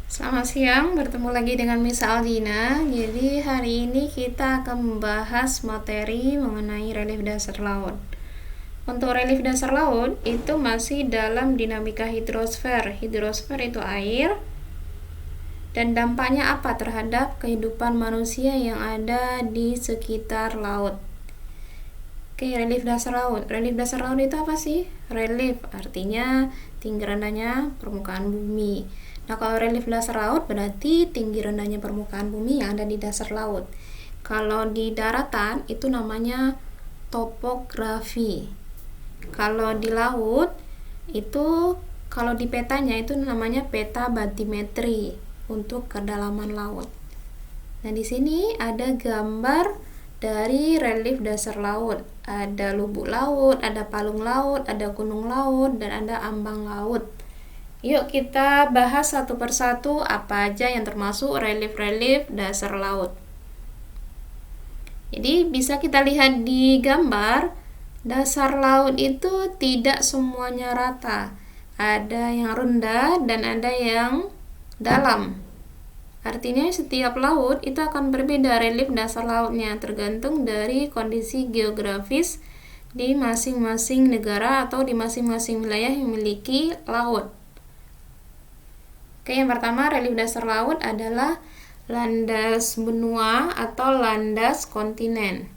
Selamat siang, bertemu lagi dengan Miss Aldina. Jadi hari ini kita akan membahas materi mengenai relief dasar laut. Untuk relief dasar laut itu masih dalam dinamika hidrosfer. Hidrosfer itu air, dan dampaknya apa terhadap kehidupan manusia yang ada di sekitar laut. Oke, relief dasar laut. Relief dasar laut itu apa sih? Relief artinya tinggi rendahnya permukaan bumi. Nah, kalau relief dasar laut berarti tinggi rendahnya permukaan bumi yang ada di dasar laut. Kalau di daratan itu namanya topografi. Kalau di laut itu, kalau di petanya itu namanya peta batimetri untuk kedalaman laut. Nah, di sini ada gambar dari relief dasar laut. Ada lubuk laut, ada palung laut, ada gunung laut, dan ada ambang laut. Yuk kita bahas satu persatu apa aja yang termasuk relief-relief dasar laut. Jadi bisa kita lihat di gambar, dasar laut itu tidak semuanya rata. Ada yang rendah dan ada yang dalam. Artinya setiap laut itu akan berbeda relief dasar lautnya tergantung dari kondisi geografis di masing-masing negara atau di masing-masing wilayah yang memiliki laut. Oke, yang pertama relief dasar laut adalah landas benua atau landas kontinen.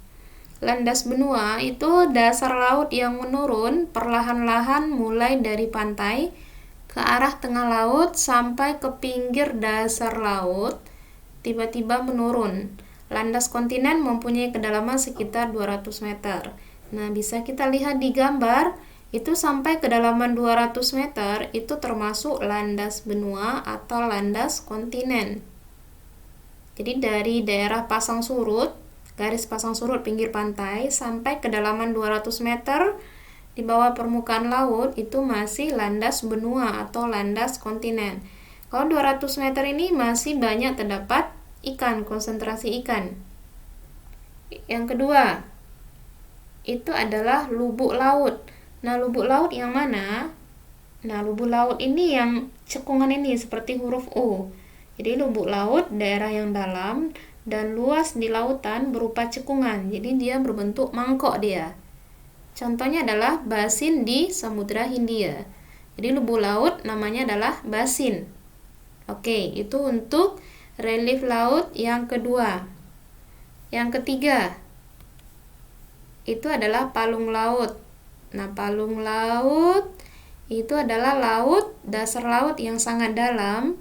Landas benua itu dasar laut yang menurun perlahan-lahan mulai dari pantai ke arah tengah laut sampai ke pinggir dasar laut, tiba-tiba menurun. Landas kontinen mempunyai kedalaman sekitar 200 meter. Nah, bisa kita lihat di gambar, itu sampai kedalaman 200 meter itu termasuk landas benua atau landas kontinen. Jadi dari daerah pasang surut, garis pasang surut pinggir pantai sampai kedalaman 200 meter di bawah permukaan laut itu masih landas benua atau landas kontinen. Kalau 200 meter ini masih banyak terdapat ikan, konsentrasi ikan. Yang kedua, itu adalah lubuk laut. Nah, lubuk laut yang mana? Nah, lubuk laut ini yang cekungan ini seperti huruf U. Jadi lubuk laut daerah yang dalam dan luas di lautan berupa cekungan. Jadi dia berbentuk mangkok dia. Contohnya adalah basin di Samudra Hindia. Jadi lubuk laut namanya adalah basin. Oke, itu untuk relief laut yang kedua. Yang ketiga, itu adalah palung laut. Nah, palung laut itu adalah dasar laut yang sangat dalam,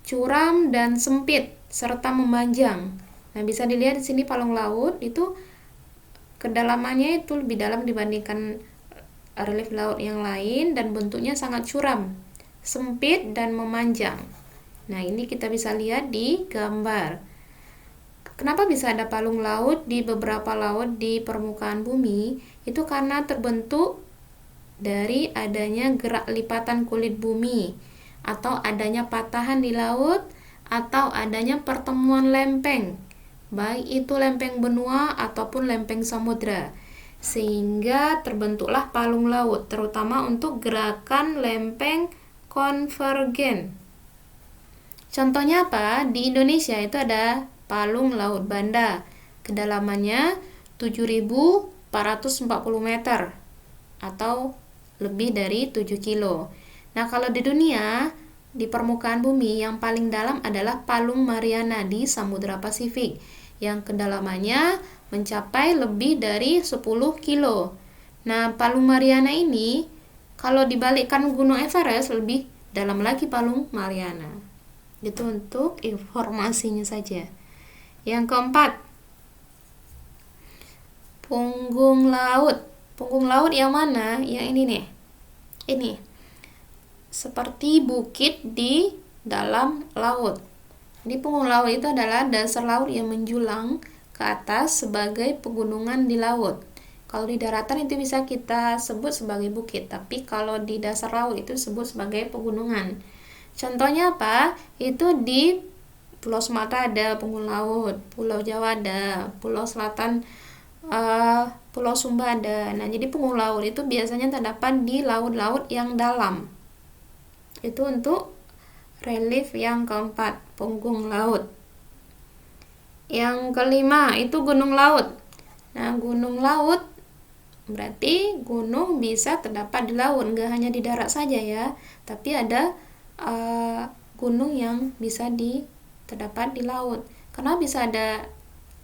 curam dan sempit serta memanjang. Nah, bisa dilihat di sini palung laut itu kedalamannya itu lebih dalam dibandingkan relief laut yang lain dan bentuknya sangat curam, sempit dan memanjang. Nah, ini kita bisa lihat di gambar. Kenapa bisa ada palung laut di beberapa laut di permukaan bumi? Itu karena terbentuk dari adanya gerak lipatan kulit bumi, atau adanya patahan di laut, atau adanya pertemuan lempeng, baik itu lempeng benua ataupun lempeng samudra, sehingga terbentuklah palung laut, terutama untuk gerakan lempeng konvergen. Contohnya apa? Di Indonesia itu ada palung laut Banda, kedalamannya 7.440 meter atau lebih dari 7 kilo. Nah, kalau di dunia, di permukaan bumi yang paling dalam adalah palung Mariana di Samudra Pasifik yang kedalamannya mencapai lebih dari 10 kilo. Nah, palung Mariana ini kalau dibalikkan Gunung Everest lebih dalam lagi palung Mariana. Itu untuk informasinya saja. Yang keempat, punggung laut. Punggung laut yang mana? Yang ini nih. Ini. Seperti bukit di dalam laut. Di punggung laut itu adalah dasar laut yang menjulang ke atas sebagai pegunungan di laut. Kalau di daratan itu bisa kita sebut sebagai bukit, tapi kalau di dasar laut itu disebut sebagai pegunungan. Contohnya apa? Itu di Pulau Sumatera ada punggung laut, Pulau Jawa ada, Pulau Selatan, Pulau Sumba ada. Nah, jadi punggung laut itu biasanya terdapat di laut-laut yang dalam. Itu untuk relief yang keempat, punggung laut. Yang kelima itu gunung laut. Nah, gunung laut berarti gunung bisa terdapat di laut, nggak hanya di darat saja ya, tapi ada gunung yang bisa terdapat di laut. Karena bisa ada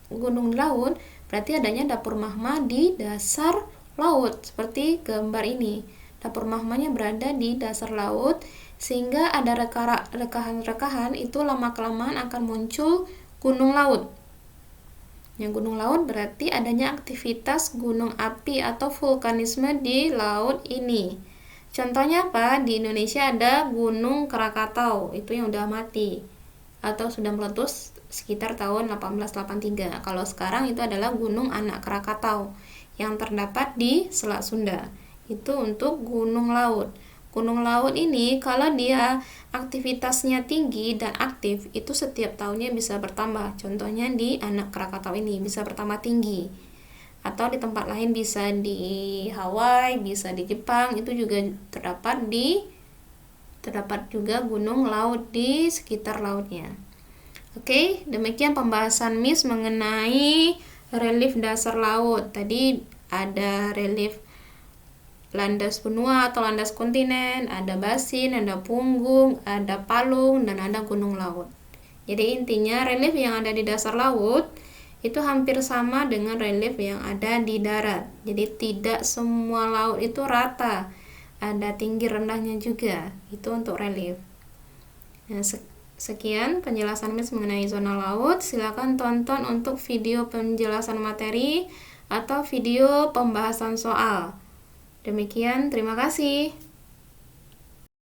gunung di laut, berarti adanya dapur magma di dasar laut, seperti gambar ini. Dapur magmanya berada di dasar laut, sehingga ada rekahan-rekahan, itu lama-kelamaan akan muncul gunung laut. Yang gunung laut berarti adanya aktivitas gunung api atau vulkanisme di laut ini. Contohnya apa? Di Indonesia ada Gunung Krakatau, itu yang udah mati atau sudah meletus sekitar tahun 1883. Kalau sekarang itu adalah Gunung Anak Krakatau yang terdapat di Selat Sunda. Itu untuk gunung laut. Gunung laut ini kalau dia aktivitasnya tinggi dan aktif, itu setiap tahunnya bisa bertambah. Contohnya di Anak Krakatau ini bisa bertambah tinggi. Atau di tempat lain, bisa di Hawaii, bisa di Jepang, itu juga terdapat juga gunung laut di sekitar lautnya. Oke, demikian pembahasan Miss mengenai relief dasar laut. Tadi ada relief landas benua atau landas kontinen, ada basin, ada punggung, ada palung, dan ada gunung laut. Jadi intinya relief yang ada di dasar laut itu hampir sama dengan relief yang ada di darat. Jadi tidak semua laut itu rata, ada tinggi rendahnya juga. Itu untuk relief. Nah, sekian penjelasan Miss mengenai zona laut. Silakan tonton untuk video penjelasan materi atau video pembahasan soal. Demikian, terima kasih.